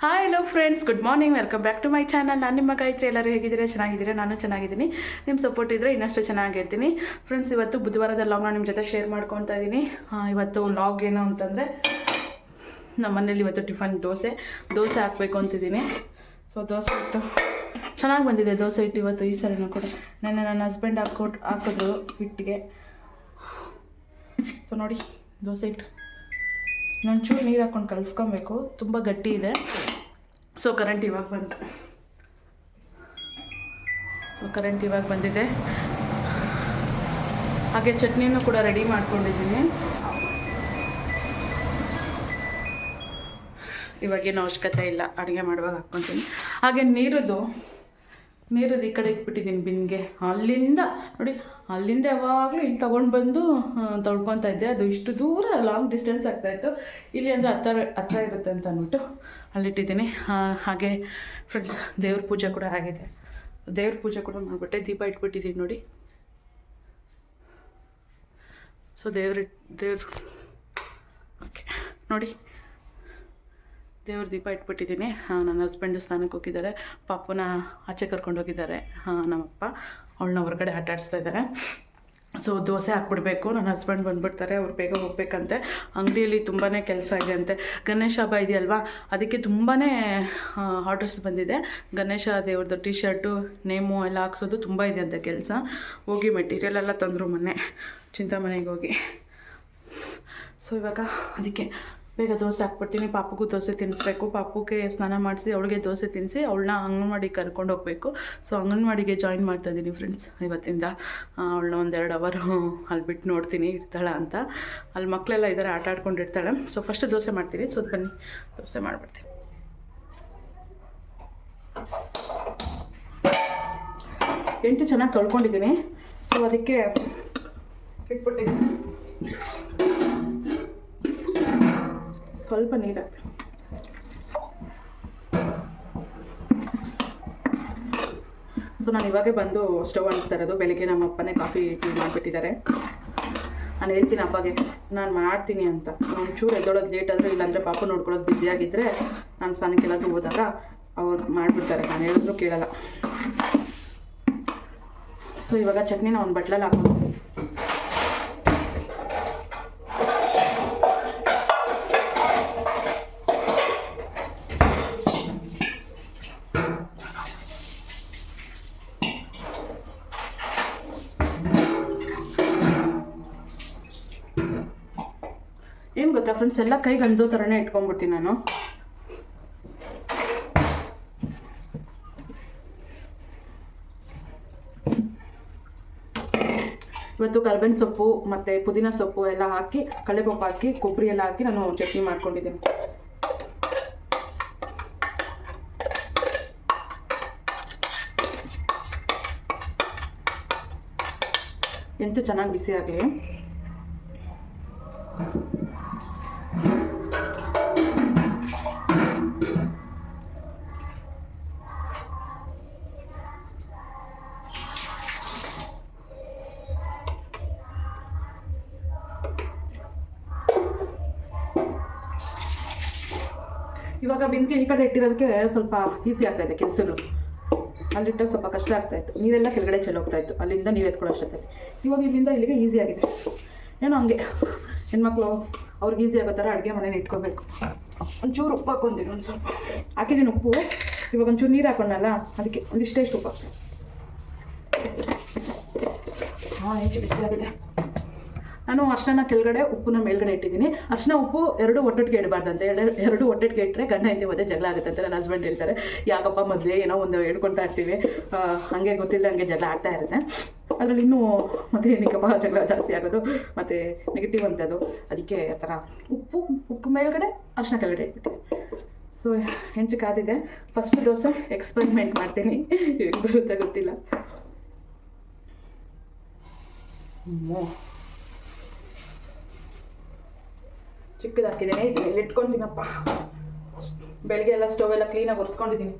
Hi hello friends, good morning, welcome back to my channel. ನಾನು ನಿಮ್ಮ ಗಾಯತ್ರಿ. ಎಲ್ಲರೂ ಹೇಗಿದ್ದೀರಾ? ಚೆನ್ನಾಗಿದ್ದೀರಾ? ನಾನು ಚೆನ್ನಾಗಿದ್ದೀನಿ. ನಿಮ್ಮ ಸಪೋರ್ಟ್ ಇದ್ದರೆ ಇನ್ನಷ್ಟು ಚೆನ್ನಾಗಿರ್ತೀನಿ. ಫ್ರೆಂಡ್ಸ್, ಇವತ್ತು ಬುಧವಾರದ ಲಾಗ್ನ ನಿಮ್ಮ ಜೊತೆ ಶೇರ್ ಮಾಡ್ಕೊತಾ ಇದ್ದೀನಿ. ಇವತ್ತು ಲಾಗ್ ಏನು ಅಂತಂದರೆ, ನಮ್ಮ ಮನೇಲಿ ಇವತ್ತು ಟಿಫನ್ ದೋಸೆ ಹಾಕಬೇಕು ಅಂತಿದ್ದೀನಿ. ಸೊ ದೋಸೆ ಇಟ್ಟು ಚೆನ್ನಾಗಿ ಬಂದಿದೆ ದೋಸೆ ಹಿಟ್ಟು ಇವತ್ತು. ಈ ಸರಿನೂ ಕೂಡ ನೆನ್ನೆ ನನ್ನ ಹಸ್ಬೆಂಡ್ ಹಾಕಿದ್ರು ಹಿಟ್ಟಿಗೆ. ಸೊ ನೋಡಿ, ದೋಸೆ ಹಿಟ್ಟು ಒಂಚೂರು ನೀರು ಹಾಕ್ಕೊಂಡು ಕಲಿಸ್ಕೊಬೇಕು, ತುಂಬ ಗಟ್ಟಿ ಇದೆ. ಸೊ ಕರೆಂಟ್ ಇವಾಗ ಬಂದಿದೆ. ಹಾಗೆ ಚಟ್ನಿನೂ ಕೂಡ ರೆಡಿ ಮಾಡ್ಕೊಂಡಿದ್ದೀನಿ. ಇವಾಗೇನು ಅವಶ್ಯಕತೆ ಇಲ್ಲ, ಅಡುಗೆ ಮಾಡುವಾಗ ಹಾಕ್ಕೊತೀನಿ. ಹಾಗೆ ನೀರದ್ದು ಈ ಕಡೆ ಇಟ್ಬಿಟ್ಟಿದ್ದೀನಿ ಬಿನ್ಗೆ. ಅಲ್ಲಿಂದ ಯಾವಾಗಲೂ ಇಲ್ಲಿ ತೊಗೊಂಡು ಬಂದು ತೊಳ್ಕೊತಾ ಇದ್ದೆ. ಅದು ಇಷ್ಟು ದೂರ ಲಾಂಗ್ ಡಿಸ್ಟೆನ್ಸ್ ಆಗ್ತಾಯಿತ್ತು. ಇಲ್ಲಿ ಅಂದರೆ ಹತ್ರ ಇರುತ್ತೆ ಅಂತ ಅಂದ್ಬಿಟ್ಟು ಅಲ್ಲಿಟ್ಟಿದ್ದೀನಿ. ಹಾಗೆ ಫ್ರೆಂಡ್ಸ್, ದೇವ್ರ ಪೂಜೆ ಕೂಡ ಆಗಿದೆ. ದೇವ್ರ ಪೂಜೆ ಕೂಡ ಮಾಡಿಬಿಟ್ಟೆ, ದೀಪ ಇಟ್ಬಿಟ್ಟಿದ್ದೀನಿ ನೋಡಿ. ಸೊ ದೇವ್ರ ಓಕೆ ನೋಡಿ, ದೇವ್ರ ದೀಪ ಇಟ್ಬಿಟ್ಟಿದ್ದೀನಿ. ನನ್ನ ಹಸ್ಬೆಂಡು ಸ್ನಾನಕ್ಕೆ ಹೋಗಿದ್ದಾರೆ, ಪಾಪನ ಆಚೆ ಕರ್ಕೊಂಡು ಹೋಗಿದ್ದಾರೆ ನಮ್ಮಪ್ಪ. ಅವಳನ್ನ ಹೊರಗಡೆ ಆಟ ಆಡಿಸ್ತಾ ಇದ್ದಾರೆ. ಸೊ ದೋಸೆ ಹಾಕ್ಬಿಡ್ಬೇಕು. ನನ್ನ ಹಸ್ಬೆಂಡ್ ಬಂದುಬಿಡ್ತಾರೆ, ಅವ್ರು ಬೇಗ ಹೋಗ್ಬೇಕಂತೆ. ಅಂಗಡಿಯಲ್ಲಿ ತುಂಬಾ ಕೆಲಸ ಇದೆ ಅಂತೆ. ಗಣೇಶ ಹಬ್ಬ ಇದೆಯಲ್ವಾ, ಅದಕ್ಕೆ ತುಂಬಾ ಆರ್ಡರ್ಸ್ ಬಂದಿದೆ. ಗಣೇಶ ದೇವ್ರದ್ದು ಟಿ ಶರ್ಟು ನೇಮು ಎಲ್ಲ ಹಾಕ್ಸೋದು ತುಂಬ ಇದೆ ಅಂತೆ ಕೆಲಸ. ಹೋಗಿ ಮೆಟೀರಿಯಲ್ ಎಲ್ಲ ತಂದರು ಮೊನ್ನೆ ಚಿಂತಾಮಣಿಗೆ ಹೋಗಿ. ಸೊ ಇವಾಗ ಅದಕ್ಕೆ ಬೇಗ ದೋಸೆ ಹಾಕ್ಬಿಡ್ತೀನಿ. ಪಾಪಗೂ ದೋಸೆ ತಿನ್ನಿಸ್ಬೇಕು. ಪಾಪುಗೆ ಸ್ನಾನ ಮಾಡಿಸಿ ಅವಳಿಗೆ ದೋಸೆ ತಿನ್ನಿಸಿ ಅವಳನ್ನ ಅಂಗನವಾಡಿಗೆ ಕರ್ಕೊಂಡು ಹೋಗಬೇಕು. ಸೊ ಅಂಗನವಾಡಿಗೆ ಜಾಯಿನ್ ಮಾಡ್ತಾಯಿದ್ದೀನಿ ಫ್ರೆಂಡ್ಸ್ ಇವತ್ತಿಂದ. ಅವಳನ್ನ 1-2 ಅವರು ಅಲ್ಲಿ ಬಿಟ್ಟು ನೋಡ್ತೀನಿ ಇರ್ತಾಳ ಅಂತ. ಅಲ್ಲಿ ಮಕ್ಕಳೆಲ್ಲ ಇದ್ದಾರೆ, ಆಟ ಆಡ್ಕೊಂಡಿರ್ತಾಳೆ. ಸೊ ಫಸ್ಟ್ ದೋಸೆ ಮಾಡ್ತೀನಿ. ಸೊ ಬನ್ನಿ ದೋಸೆ ಮಾಡಿಬಿಡ್ತೀನಿ. ಎಂಟು ಚೆನ್ನಾಗಿ ತೊಳ್ಕೊಂಡಿದ್ದೀನಿ. ಸೊ ಅದಕ್ಕೆ ಇಟ್ಬಿಟ್ಟಿದ್ದೀನಿ. ಸ್ವಲ್ಪ ನೀರು ಹಾಕ್ತೀನಿ. ಸೊ ನಾನು ಇವಾಗೇ ಬಂದು ಸ್ಟವ್ ಅನಿಸ್ತಾ ಇರೋದು. ಬೆಳಗ್ಗೆ ನಮ್ಮ ಅಪ್ಪನೇ ಕಾಫಿ ಟೀ ಮಾಡಿಬಿಟ್ಟಿದ್ದಾರೆ. ನಾನು ಹೇಳ್ತೀನಿ ಅಪ್ಪಗೆ ನಾನು ಮಾಡ್ತೀನಿ ಅಂತ. ಒಂಚೂರು ಎದ್ದೊಳೋದು ಲೇಟ್ ಆದರೆ, ಇಲ್ಲಾಂದರೆ ಪಾಪ ನೋಡ್ಕೊಳ್ಳೋದು ಬ್ಯುಸಿಯಾಗಿದ್ದರೆ ನಾನು ಸ್ನಾನಕ್ಕೆಲ್ಲದು ಹೋದಾಗ ಅವ್ರು ಮಾಡಿಬಿಡ್ತಾರೆ. ನಾನು ಹೇಳಿದ್ರು ಕೇಳಲ್ಲ. ಸೊ ಇವಾಗ ಚಟ್ನಿನ ಒಂದು ಬಟ್ಲಲ್ಲಿ ಹಾಕ್ಕೊಂಡು ಏನು ಗೊತ್ತಾ ಫ್ರೆಂಡ್ಸ್, ಎಲ್ಲ ಕೈಗೆ ಅಂದೋ ಥರನೇ ಇಟ್ಕೊಂಡ್ಬಿಡ್ತೀನಿ ನಾನು. ಇವತ್ತು ಕರ್ಬೇವಿನ ಸೊಪ್ಪು ಮತ್ತು ಪುದೀನ ಸೊಪ್ಪು ಎಲ್ಲ ಹಾಕಿ, ಕಳ್ಳೆಪಪ್ಪು ಹಾಕಿ, ಕೊಬ್ಬರಿ ಎಲ್ಲ ಹಾಕಿ ನಾನು ಚಟ್ನಿ ಮಾಡ್ಕೊಂಡಿದ್ದೀನಿ. ಎಂತೂ ಚೆನ್ನಾಗಿ ಬಿಸಿ ಆಗಲಿ. ಇವಾಗ ಬಿಂದಿಗೆ ಈ ಕಡೆ ಇಟ್ಟಿರೋದಕ್ಕೆ ಸ್ವಲ್ಪ ಈಸಿ ಆಗ್ತಾಯಿದೆ ಕೆಲಸಗಳು. ಅಲ್ಲಿಟ್ಟಾಗ ಸ್ವಲ್ಪ ಕಷ್ಟ ಆಗ್ತಾಯಿತ್ತು. ನೀರೆಲ್ಲ ಕೆಳಗಡೆ ಚೆಲ್ಲೋಗ್ತಾಯಿತ್ತು, ಅಲ್ಲಿಂದ ನೀರು ಎತ್ಕೊಳ್ಳೋ ಅಷ್ಟೊತ್ತಲ್ಲಿ. ಇವಾಗ ಇಲ್ಲಿಂದ ಇಲ್ಲಿಗೆ ಈಸಿ ಆಗಿದೆ. ಏನೋ ಹಂಗೆ ಹೆಣ್ಮಕ್ಳು ಅವ್ರಿಗೆ ಈಸಿ ಆಗೋ ಥರ ಅಡುಗೆ ಮನೇಲಿ ಇಟ್ಕೋಬೇಕು. ಒಂಚೂರು ಉಪ್ಪು ಹಾಕ್ಕೊಂತೀನಿ, ಒಂದು ಸ್ವಲ್ಪ ಹಾಕಿದ್ದೀನಿ ಉಪ್ಪು. ಇವಾಗ ಒಂಚೂರು ನೀರು ಹಾಕೊಂಡಲ್ಲ, ಅದಕ್ಕೆ ಒಂದಿಷ್ಟೇ ಉಪ್ಪು ಹಾಕ್ತೀನಿ. ಹೆಚ್ಚು ಬಿಸಿ ಆಗಿದೆ. ನಾನು ಅರ್ಶಿನ ಕೆಳಗಡೆ, ಉಪ್ಪನ್ನ ಮೇಲ್ಗಡೆ ಇಟ್ಟಿದ್ದೀನಿ. ಅರ್ಶಿನ ಉಪ್ಪು ಎರಡು ಒಟ್ಟೊಟ್ಟಿಗೆ ಇಡಬಾರ್ದಂತೆ. ಎರಡು ಒಟ್ಟೊಟ್ಟಿಗೆ ಇಟ್ಟರೆ ಗಂಡ ಹೆಂಡತಿ ಮಧ್ಯೆ ಜಗಳ ಆಗುತ್ತೆ ಅಂತ ನನ್ನ ಹಸ್ಬೆಂಡ್ ಹೇಳ್ತಾರೆ. ಯಾಕಪ್ಪ ಮೊದಲೇ ಏನೋ ಒಂದು ಹೇಳ್ಕೊಳ್ತಾ ಇರ್ತೀವಿ, ಹಾಗೆ ಗೊತ್ತಿಲ್ಲ ಹಂಗೆ ಜಗಳ ಆಗ್ತಾ ಇರುತ್ತೆ. ಅದರಲ್ಲಿ ಇನ್ನೂ ಮತ್ತೆ ಏನಕ್ಕಪ್ಪ ಜಗಳ ಜಾಸ್ತಿ ಆಗೋದು, ಮತ್ತು ನೆಗೆಟಿವ್ ಅಂತದು. ಅದಕ್ಕೆ ಆ ಥರ ಉಪ್ಪು ಮೇಲ್ಗಡೆ, ಅರ್ಶಿನ ಕೆಳಗಡೆ ಇಟ್ಬಿಟ್ಟಿದೆ. ಸೊ ಹೆಂಚು ಕಾದಿದೆ. ಫಸ್ಟ್ ದೋಸೆ ಎಕ್ಸ್ಪೆರಿಮೆಂಟ್ ಮಾಡ್ತೀನಿ, ಹೇಗೆ ಬರುತ್ತೆ ಗೊತ್ತಿಲ್ಲ. ಚಿಕ್ಕದು ಹಾಕಿದ್ದೀನಿ. ಇಲ್ಲಿ ಇಟ್ಕೊತೀನಪ್ಪ. ಬೆಳಗ್ಗೆ ಎಲ್ಲ ಸ್ಟವ್ ಎಲ್ಲ ಕ್ಲೀನಾಗಿ ಒರೆಸ್ಕೊಂಡಿದ್ದೀನಿ.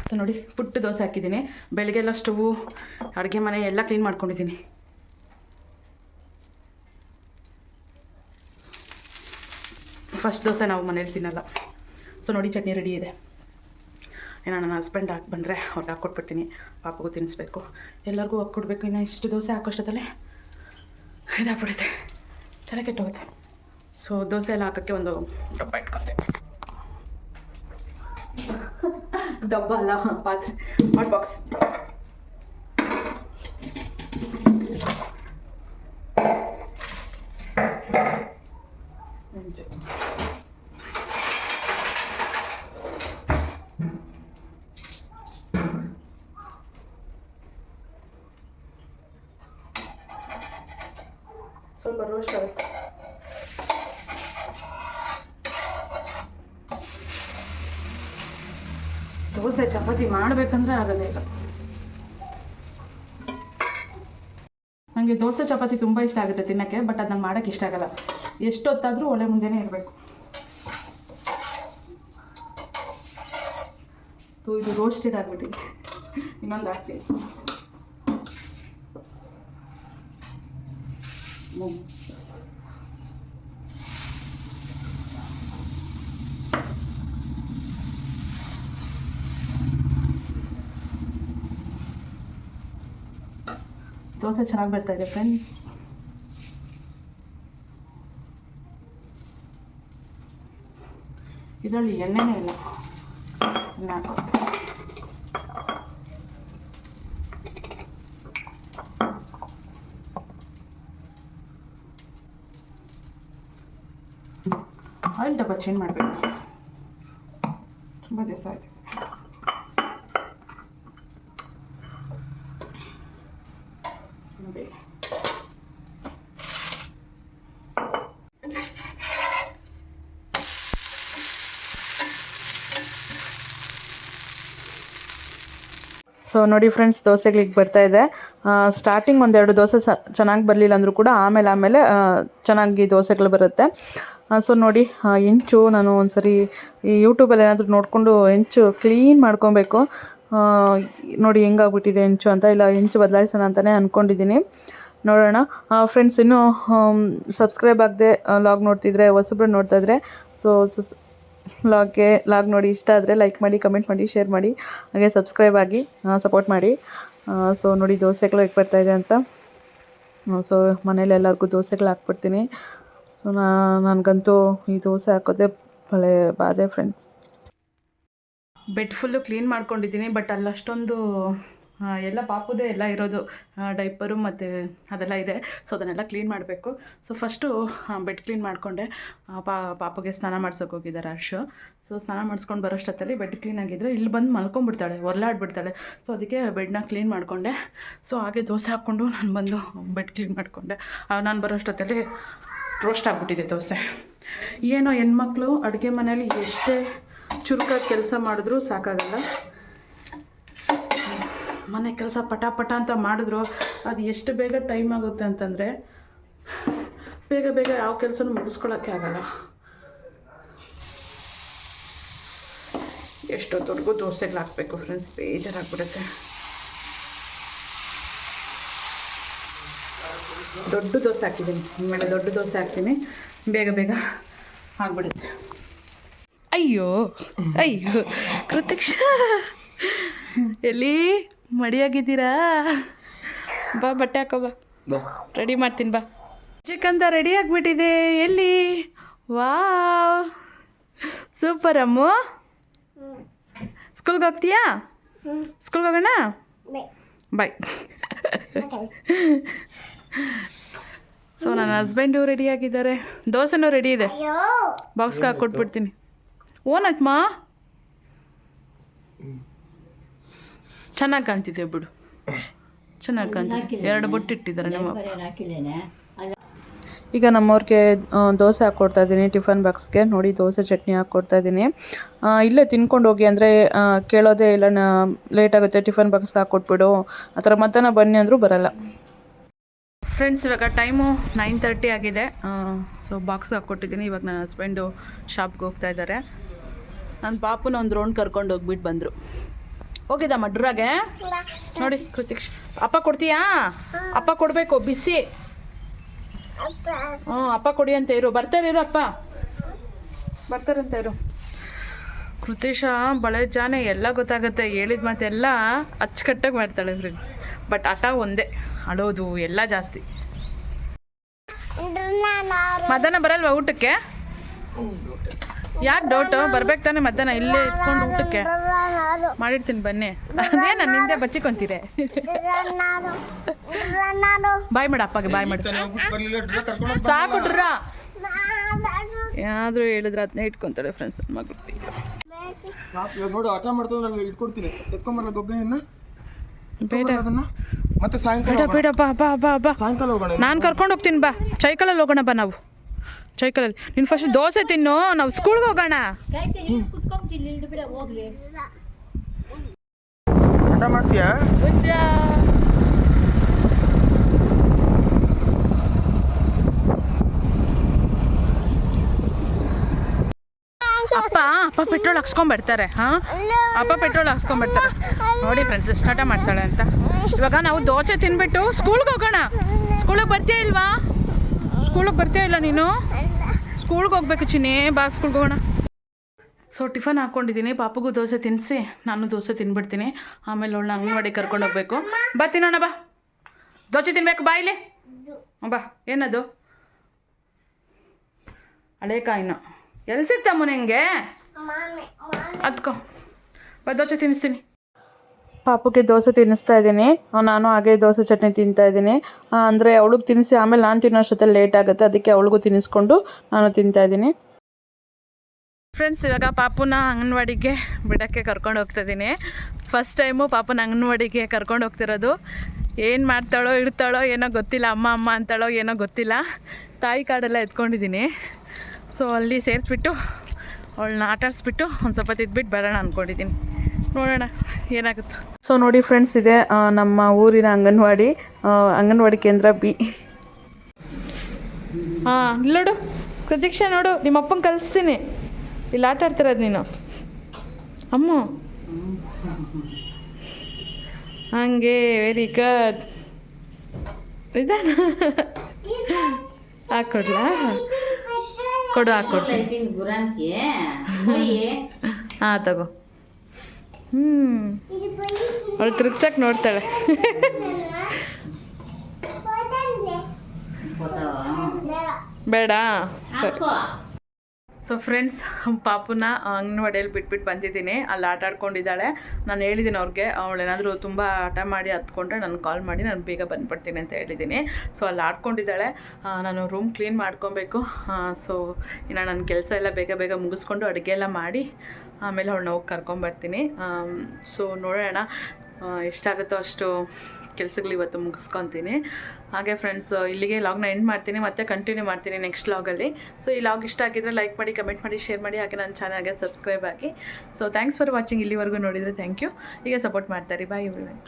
ಸೊ ನೋಡಿ, ಪುಟ್ಟ ದೋಸೆ ಹಾಕಿದ್ದೀನಿ. ಬೆಳಗ್ಗೆಲ್ಲ ಸ್ಟವು, ಅಡುಗೆ ಮನೆ ಎಲ್ಲ ಕ್ಲೀನ್ ಮಾಡ್ಕೊಂಡಿದ್ದೀನಿ. ಫಸ್ಟ್ ದೋಸೆ ನಾವು ಮನೇಲಿ ತಿನ್ನಲ್ಲ. ಸೊ ನೋಡಿ ಚಟ್ನಿ ರೆಡಿ ಇದೆ. ಏನೋ ನನ್ನ ಹಸ್ಬೆಂಡ್ ಹಾಕಿ ಬಂದರೆ ಅವ್ರಿಗೆ ಹಾಕ್ಕೊಟ್ಬಿಡ್ತೀನಿ. ಪಾಪಗೂ ತಿನ್ನಿಸ್ಬೇಕು, ಎಲ್ಲರಿಗೂ ಹಾಕ್ಕೊಡ್ಬೇಕು. ಇನ್ನು ಇಷ್ಟು ದೋಸೆ ಹಾಕೋಷ್ಟದಲ್ಲೇ ಇದಾಗ್ಬಿಡುತ್ತೆ, ತಲೆ ಕೆಟ್ಟೋಗುತ್ತೆ. ಸೊ ದೋಸೆ ಎಲ್ಲ ಹಾಕೋಕ್ಕೆ ಒಂದು ಡಬ್ಬ ಇಟ್ಕೊತೆ. ಡಬ್ಬ ಅಲ್ಲ, ಪಾತ್ರೆ, ಹಾಟ್ ಬಾಕ್ಸ್. ಸ್ವಲ್ಪ ರೋಸ್ಟ್ ಆಗುತ್ತೆ. ದೋಸೆ ಚಪಾತಿ ಮಾಡಬೇಕಂದ್ರೆ ಆಗೋದೇ ಇಲ್ಲ. ನನಗೆ ದೋಸೆ ಚಪಾತಿ ತುಂಬ ಇಷ್ಟ ಆಗುತ್ತೆ ತಿನ್ನೋಕ್ಕೆ, ಬಟ್ ಅದು ನಂಗೆ ಮಾಡೋಕ್ಕೆ ಇಷ್ಟ ಆಗಲ್ಲ. ಎಷ್ಟೊತ್ತಾದರೂ ಒಲೆ ಮುಂದೆನೇ ಇರಬೇಕು. ಇದು ರೋಸ್ಟೆಡ್ ಆಗಿಬಿಟ್ಟಿದೆ, ಇನ್ನೊಂದು ಹಾಕ್ತೀನಿ. ದೋಸೆ ಚೆನ್ನಾಗಿ ಬರ್ತಾ ಇದೆ ಫ್ರೆಂಡ್ಸ್. ಇದರಲ್ಲಿ ಎಣ್ಣೆನೇ ಇಲ್ಲ, ಆಯಿಲ್ ಡಬ್ಬ ಚೇಂಜ್ ಮಾಡಬೇಕು, ತುಂಬ ದಿವಸ ಆಯ್ತು. ಸೊ ನೋಡಿ ಫ್ರೆಂಡ್ಸ್, ದೋಸೆಗಳಿಗೆ ಬರ್ತಾಯಿದೆ. ಸ್ಟಾರ್ಟಿಂಗ್ ಒಂದೆರಡು ದೋಸೆ ಚೆನ್ನಾಗಿ ಬರಲಿಲ್ಲ ಅಂದರೂ ಕೂಡ ಆಮೇಲೆ ಚೆನ್ನಾಗಿ ದೋಸೆಗಳು ಬರುತ್ತೆ. ಸೊ ನೋಡಿ, ಹೆಂಚು ನಾನು ಒಂದ್ಸರಿ ಈ ಯೂಟ್ಯೂಬಲ್ಲಿ ಏನಾದರೂ ನೋಡಿಕೊಂಡು ಹೆಂಚು ಕ್ಲೀನ್ ಮಾಡ್ಕೊಬೇಕು. ನೋಡಿ ಹೆಂಗಾಗ್ಬಿಟ್ಟಿದೆ ಹೆಂಚು ಅಂತ. ಇಲ್ಲ ಹೆಂಚು ಬದಲಾಯಿಸೋಣ ಅಂತಲೇ ಅಂದ್ಕೊಂಡಿದ್ದೀನಿ. ನೋಡೋಣ ಫ್ರೆಂಡ್ಸ್. ಇನ್ನೂ ಸಬ್ಸ್ಕ್ರೈಬ್ ಆಗದೆ ಲಾಗ್ ನೋಡ್ತಿದ್ರೆ, ಹೊಸಬ್ರು ನೋಡ್ತಾಯಿದ್ರೆ, ಸೊ ಲಾಗ್ ನೋಡಿ ಇಷ್ಟ ಆದರೆ ಲೈಕ್ ಮಾಡಿ, ಕಮೆಂಟ್ ಮಾಡಿ, ಶೇರ್ ಮಾಡಿ, ಹಾಗೆ ಸಬ್ಸ್ಕ್ರೈಬ್ ಆಗಿ ಸಪೋರ್ಟ್ ಮಾಡಿ. ಸೊ ನೋಡಿ ದೋಸೆಗಳು ಹೇಗೆ ಬರ್ತಾಯಿದೆ ಅಂತ. ಸೊ ಮನೇಲಿ ಎಲ್ಲರಿಗೂ ದೋಸೆಗಳು ಹಾಕ್ಬಿಡ್ತೀನಿ. ಸೊ ನನಗಂತೂ ಈ ದೋಸೆ ಹಾಕೋದೇ ಭಲೇ ಬಾಧೆ ಫ್ರೆಂಡ್ಸ್. ಬೆಡ್ ಫುಲ್ಲು ಕ್ಲೀನ್ ಮಾಡ್ಕೊಂಡಿದ್ದೀನಿ, ಬಟ್ ಅಲ್ಲಷ್ಟೊಂದು ಎಲ್ಲ ಪಾಪುದೇ ಎಲ್ಲ ಇರೋದು, ಡೈಪರು ಮತ್ತು ಅದೆಲ್ಲ ಇದೆ. ಸೊ ಅದನ್ನೆಲ್ಲ ಕ್ಲೀನ್ ಮಾಡಬೇಕು. ಸೊ ಫಸ್ಟು ಬೆಡ್ ಕ್ಲೀನ್ ಮಾಡಿಕೊಂಡೆ. ಪಾಪುಗೆ ಸ್ನಾನ ಮಾಡ್ಸೋಕೆ ಹೋಗಿದ್ದಾರೆ ಹರ್ಷು. ಸೊ ಸ್ನಾನ ಮಾಡಿಸ್ಕೊಂಡು ಬರೋಷ್ಟೊತ್ತಲ್ಲಿ ಬೆಡ್ ಕ್ಲೀನಾಗಿದ್ದರೆ ಇಲ್ಲಿ ಬಂದು ಮಲ್ಕೊಂಡ್ಬಿಡ್ತಾಳೆ, ಹೊರಲಾಡ್ಬಿಡ್ತಾಳೆ. ಸೊ ಅದಕ್ಕೆ ಬೆಡ್ನ ಕ್ಲೀನ್ ಮಾಡಿಕೊಂಡೆ. ಸೊ ಹಾಗೆ ದೋಸೆ ಹಾಕ್ಕೊಂಡು ನಾನು ಬಂದು ಬೆಡ್ ಕ್ಲೀನ್ ಮಾಡಿಕೊಂಡೆ. ನಾನು ಬರೋಷ್ಟೊತ್ತಲ್ಲಿ ರೋಸ್ಟ್ ಆಗಿಬಿಟ್ಟಿದೆ ದೋಸೆ. ಏನೋ ಹೆಣ್ಮಕ್ಳು ಅಡುಗೆ ಮನೇಲಿ ಎಷ್ಟೇ ಚುರುಕಾಗಿ ಕೆಲಸ ಮಾಡಿದ್ರೂ ಸಾಕಾಗಲ್ಲ. ಮನೆ ಕೆಲಸ ಪಟ ಅಂತ ಮಾಡಿದ್ರು ಅದು ಎಷ್ಟು ಬೇಗ ಟೈಮ್ ಆಗುತ್ತೆ ಅಂತಂದರೆ ಬೇಗ ಯಾವ ಕೆಲಸನೂ ಮುಗಿಸ್ಕೊಳ್ಳೋಕ್ಕೆ ಆಗಲ್ಲ. ಎಷ್ಟೊತ್ತವರೆಗೂ ದೋಸೆಗಳು ಹಾಕಬೇಕು ಫ್ರೆಂಡ್ಸ್, ಬೇಜಾರಾಗ್ಬಿಡುತ್ತೆ. ದೊಡ್ಡ ದೋಸೆ ಹಾಕಿದ್ದೀನಿ, ಇನ್ಮೇಲೆ ದೊಡ್ಡ ದೋಸೆ ಹಾಕ್ತೀನಿ, ಬೇಗ ಆಗಿಬಿಡುತ್ತೆ. ಅಯ್ಯೋ ಕೃತಿಕ್ಷ, ಎಲ್ಲಿ ಮಡಿಯಾಗಿದ್ದೀರಾ? ಬಾ ಬಟ್ಟೆ ಹಾಕೋ, ಬಾ ರೆಡಿ ಮಾಡ್ತೀನಿ, ಬಾ. ಚಿಕನ್ ರೆಡಿ ಆಗಿಬಿಟ್ಟಿದೆ. ಎಲ್ಲಿ? ವಾವ್, ಸೂಪರ್ ಅಮ್ಮು. ಸ್ಕೂಲ್ಗೆ ಹೋಗ್ತೀಯಾ? ಸ್ಕೂಲ್ಗೆ ಹೋಗೋಣ? ಬಾಯ್. ಸೊ ನನ್ನ ಹಸ್ಬೆಂಡು ರೆಡಿಯಾಗಿದ್ದಾರೆ, ದೋಸೆನೂ ರೆಡಿ ಇದೆ, ಬಾಕ್ಸ್ಗೆ ಹಾಕ್ಕೊಟ್ಬಿಡ್ತೀನಿ. ಓನಾಯ್ತಮ್ಮ, ಚೆನ್ನಾಗಿ ಕಾಣ್ತಿದೆ ಬಿಡು, ಚೆನ್ನಾಗಿ ಕಾಣ್ತಿದೆ. 2 ಬೊಟ್ಟು ಇಟ್ಟಿದ್ದಾರೆ ನಮ್ಮ. ಈಗ ನಮ್ಮವ್ರಿಗೆ ದೋಸೆ ಹಾಕ್ಕೊಡ್ತಾ ಇದ್ದೀನಿ ಟಿಫನ್ ಬಾಕ್ಸ್ಗೆ. ನೋಡಿ ದೋಸೆ ಚಟ್ನಿ ಹಾಕ್ಕೊಡ್ತಾ ಇದ್ದೀನಿ. ಇಲ್ಲೇ ತಿನ್ಕೊಂಡು ಹೋಗಿ ಅಂದರೆ ಕೇಳೋದೇ ಇಲ್ಲ, ಲೇಟಾಗುತ್ತೆ ಟಿಫನ್ ಬಾಕ್ಸ್ಗೆ ಹಾಕ್ಕೊಟ್ಬಿಡು ಆ ಥರ. ಮಧ್ಯಾಹ್ನ ಬನ್ನಿ ಅಂದರೂ ಬರಲ್ಲ. ಫ್ರೆಂಡ್ಸ್ ಇವಾಗ ಟೈಮು 9:30 ಆಗಿದೆ. ಸೊ ಬಾಕ್ಸ್ಗೆ ಹಾಕ್ಕೊಟ್ಟಿದ್ದೀನಿ. ಇವಾಗ ನನ್ನ ಹಸ್ಬೆಂಡು ಶಾಪ್ಗೆ ಹೋಗ್ತಾ ಇದ್ದಾರೆ. ನನ್ನ ಪಾಪನ ಒಂದು ರೌಂಡ್ ಕರ್ಕೊಂಡು ಹೋಗ್ಬಿಟ್ಟು ಬಂದರು. ಹೋಗಿದ್ದಮ್ಮ ಡ್ರಾಗೆ. ನೋಡಿ ಕೃತಿಕ್ಷ, ಅಪ್ಪ ಕೊಡ್ತೀಯಾ? ಅಪ್ಪ ಕೊಡಬೇಕು, ಬಿಸಿ. ಅಪ್ಪ ಕೊಡಿ ಅಂತ ಇರು, ಬರ್ತಾರಿರು ಅಪ್ಪ. ಬರ್ತಾರಂತೆ ಅವರು. ಕೃತೇಶ ಬಳೆ ಜಾನೆ ಎಲ್ಲ ಗೊತ್ತಾಗುತ್ತೆ, ಹೇಳಿದ ಮಾತೆಲ್ಲ ಅಚ್ಚುಕಟ್ಟಾಗಿ ಮಾಡ್ತಾಳೆ ಫ್ರೆಂಡ್ಸ್. ಬಟ್ ಹಠ ಒಂದೇ, ಅಳೋದು ಎಲ್ಲ ಜಾಸ್ತಿ. ಮಧ್ಯಾಹ್ನ ಬರಲ್ವಾ ಊಟಕ್ಕೆ? ಯಾಕೆ ಡೌಟು? ಬರ್ಬೇಕು ತಾನೆ ಮಧ್ಯಾಹ್ನ ಇಲ್ಲೇ ಇಟ್ಕೊಂಡು ಊಟಕ್ಕೆ ಮಾಡಿರ್ತೀನಿ ಬನ್ನಿ. ಅದೇ ನಾನು ಹಿಂದೆ ಬಚ್ಚಿಕೊಂತೀರಿ. ಬಾಯ್ ಮಾಡು ಅಪ್ಪಗೆ, ಬಾಯ್ ಮಾಡು. ಸಾಕು ಡ್ರ ಏನಾದರೂ ಹೇಳಿದ್ರೆ ಅದನ್ನೇ ಇಟ್ಕೊತಾಳೆ ಫ್ರೆಂಡ್ಸ್ ನನ್ನ ಮಗಳು. ನೋಡು ಆಟ ಮಾಡ್ತಾ ನಾನು ಇಟ್ಕೊಡ್ತೀನಿ, ಎತ್ಕೊಂಬರಲ್ಲ ಗೊಗ್ಗೆಯನ್ನು ಮತ್ತೆ ಸಾಯಂಕಾಲ ಬೇಡ ಬಾ ಬಾ ಬಾ ಬಾ, ಸಾಯಂಕಾಲ ಹೋಗೋಣ. ನಾನು ಕರ್ಕೊಂಡು ಹೋಗ್ತೀನಿ ಬಾ, ಸೈಕಲಲ್ಲಿ ಹೋಗೋಣ ಬಾ. ನಾವು ಸೈಕಲಲ್ಲಿ ನೀನು ಫಸ್ಟ್ ದೋಸೆ ತಿನ್ನು, ನಾವು ಸ್ಕೂಲ್ಗೆ ಹೋಗೋಣ. ಆಟ ಮಾಡ್ತೀಯಾ? ಅಪ್ಪ ಪೆಟ್ರೋಲ್ ಹಾಕ್ಸ್ಕೊಂಬರ್ತಾರೆ. ಹಾಂ, ಅಪ್ಪ ಪೆಟ್ರೋಲ್ ಹಾಕ್ಸ್ಕೊಂಬರ್ತಾರೆ. ನೋಡಿ ಫ್ರೆಂಡ್ಸ್ ಎಷ್ಟು ಆಟ ಮಾಡ್ತಾಳೆ ಅಂತ. ಇವಾಗ ನಾವು ದೋಸೆ ತಿನ್ಬಿಟ್ಟು ಸ್ಕೂಲ್ಗೆ ಹೋಗೋಣ. ಸ್ಕೂಲಿಗೆ ಬರ್ತೀಯ ಇಲ್ವಾ? ಸ್ಕೂಲಿಗೆ ಬರ್ತೀಯ ಇಲ್ಲ ನೀನು? ಸ್ಕೂಲ್ಗೆ ಹೋಗ್ಬೇಕು ಚಿನ್ನಿ, ಬಾ ಸ್ಕೂಲ್ಗೆ ಹೋಗೋಣ. ಸೊ ಟಿಫನ್ ಹಾಕ್ಕೊಂಡಿದ್ದೀನಿ, ಪಾಪಗೂ ದೋಸೆ ತಿನ್ನಿಸಿ ನಾನು ದೋಸೆ ತಿನ್ಬಿಡ್ತೀನಿ. ಆಮೇಲೆ ಅವಳನ್ನ ಅಂಗನವಾಡಿ ಕರ್ಕೊಂಡು ಹೋಗ್ಬೇಕು. ಬಾ ತಿನ್ನೋಣ, ಬಾ ದೋಸೆ ತಿನ್ಬೇಕು, ಬಾ ಇಲ್ಲಿ ಬಾ. ಏನದು? ಹಳೇಕಾಯಿನ ಎಲ್ಲಿ ಸಿಗ್ತಮ್ಮ ನಿಂಗೆ? ಅದ್ಕೋ ಬಾ, ದೋಸೆ ತಿನ್ನಿಸ್ತೀನಿ. ಪಾಪುಗೆ ದೋಸೆ ತಿನ್ನಿಸ್ತಾ ಇದ್ದೀನಿ, ನಾನು ಹಾಗೆ ದೋಸೆ ಚಟ್ನಿ ತಿಂತಾ ಇದ್ದೀನಿ. ಅಂದರೆ ಅವಳಿಗೆ ತಿನ್ನಿಸಿ ಆಮೇಲೆ ನಾನು ತಿನ್ನೋ ಅಷ್ಟೊತ್ತಲ್ಲಿ ಲೇಟ್ ಆಗುತ್ತೆ, ಅದಕ್ಕೆ ಅವಳಿಗೂ ತಿನ್ನಿಸ್ಕೊಂಡು ನಾನು ತಿಂತಾ ಇದ್ದೀನಿ. ಫ್ರೆಂಡ್ಸ್, ಇವಾಗ ಪಾಪುನ ಅಂಗನವಾಡಿಗೆ ಬಿಡೋಕ್ಕೆ ಕರ್ಕೊಂಡು ಹೋಗ್ತಾಯಿದ್ದೀನಿ. ಫಸ್ಟ್ ಟೈಮು ಪಾಪುನ ಅಂಗನವಾಡಿಗೆ ಕರ್ಕೊಂಡು ಹೋಗ್ತಿರೋದು. ಏನು ಮಾಡ್ತಾಳೋ ಇಡ್ತಾಳೋ ಏನೋ ಗೊತ್ತಿಲ್ಲ, ಅಮ್ಮ ಅಮ್ಮ ಅಂತಾಳೋ ಏನೋ ಗೊತ್ತಿಲ್ಲ. ತಾಯಿ ಕಾರ್ಡೆಲ್ಲ ಎತ್ಕೊಂಡಿದ್ದೀನಿ. ಸೊ ಅಲ್ಲಿ ಸೇರಿಸ್ಬಿಟ್ಟು ಅವಳನ್ನ ಆಟಾಡಿಸ್ಬಿಟ್ಟು ಒಂದು ಸ್ವಲ್ಪ ತಿದ್ಬಿಟ್ಟು ಬರೋಣ ಅಂದ್ಕೊಂಡಿದ್ದೀನಿ. ನೋಡೋಣ ಏನಾಗುತ್ತೆ. ಸೊ ನೋಡಿ ಫ್ರೆಂಡ್ಸ್, ಇದೆ ನಮ್ಮ ಊರಿನ ಅಂಗನವಾಡಿ ಕೇಂದ್ರ ಬಿ. ಹಾಂ, ನೋಡು ಪ್ರತೀಕ್ಷಾ, ನೋಡು ನಿಮ್ಮ ಅಪ್ಪಂಗೆ ಕಲಿಸ್ತೀನಿ. ಇಲ್ಲಿ ಆಟ ಆಡ್ತಿರೋದು ನೀನು ಅಮ್ಮ. ಹಂಗೆ ವೆರಿ ಗುಡ್. ಇದಾನ ಹಾಕ್ಕೊಡ್ಲಾ? ಕೊಡು, ಹಾಕ್ಕೊಡ್ತೀನಿ. ಹಾಂ ತಗೋ. ಅವಳು ತಿರ್ಗ್ಸಕ್ಕೆ ನೋಡ್ತಾಳೆ. ಬೇಡ ಸರಿ. ಸೊ ಫ್ರೆಂಡ್ಸ್, ಪಾಪುನ ಅಂಗನವಾಡಿಯಲ್ಲಿ ಬಿಟ್ಬಿಟ್ಟು ಬಂದಿದ್ದೀನಿ. ಅಲ್ಲಿ ಆಟ ಆಡ್ಕೊಂಡಿದ್ದಾಳೆ. ನಾನು ಹೇಳಿದ್ದೀನಿ ಅವ್ರಿಗೆ, ಅವಳೇನಾದರೂ ತುಂಬ ಆಟ ಮಾಡಿ ಹತ್ಕೊಂಡ್ರೆ ನನಗೆ ಕಾಲ್ ಮಾಡಿ, ನಾನು ಬೇಗ ಬಂದುಬಿಡ್ತೀನಿ ಅಂತ ಹೇಳಿದ್ದೀನಿ. ಸೊ ಅಲ್ಲಿ ಆಡ್ಕೊಂಡಿದ್ದಾಳೆ. ನಾನು ರೂಮ್ ಕ್ಲೀನ್ ಮಾಡ್ಕೊಬೇಕು. ಸೊ ಇನ್ನು ನನ್ನ ಕೆಲಸ ಎಲ್ಲ ಬೇಗ ಬೇಗ ಮುಗಿಸ್ಕೊಂಡು ಅಡುಗೆ ಎಲ್ಲ ಮಾಡಿ ಆಮೇಲೆ ಅವಳನ್ನ ಹೋಗಿ ಕರ್ಕೊಂಬರ್ತೀನಿ. ಸೊ ನೋಡೋಣ ಎಷ್ಟಾಗುತ್ತೋ ಅಷ್ಟು ಕೆಲಸಗಳು ಇವತ್ತು ಮುಗಿಸ್ಕೊತೀನಿ. ಹಾಗೆ ಫ್ರೆಂಡ್ಸ್, ಇಲ್ಲಿಗೆ ಲಾಗ್ನ ಎಂಡ್ ಮಾಡ್ತೀನಿ, ಮತ್ತೆ ಕಂಟಿನ್ಯೂ ಮಾಡ್ತೀನಿ ನೆಕ್ಸ್ಟ್ ಲಾಗಲ್ಲಿ. ಸೊ ಈ ಲಾಗ್ ಇಷ್ಟ ಆಗಿದ್ರೆ ಲೈಕ್ ಮಾಡಿ, ಕಮೆಂಟ್ ಮಾಡಿ, ಶೇರ್ ಮಾಡಿ, ಹಾಗೆ ನನ್ನ ಚಾನಲ್ಗೆ ಸಬ್ಸ್ಕ್ರೈಬ್ ಆಗಿ. So thanks for watching. ಇಲ್ಲಿವರೆಗೂ ನೋಡಿದರೆ ಥ್ಯಾಂಕ್ ಯು. ಹೀಗೆ ಸಪೋರ್ಟ್ ಮಾಡ್ತಾರೆ. ಬಾಯ್ ಎವ್ರಿವನ್.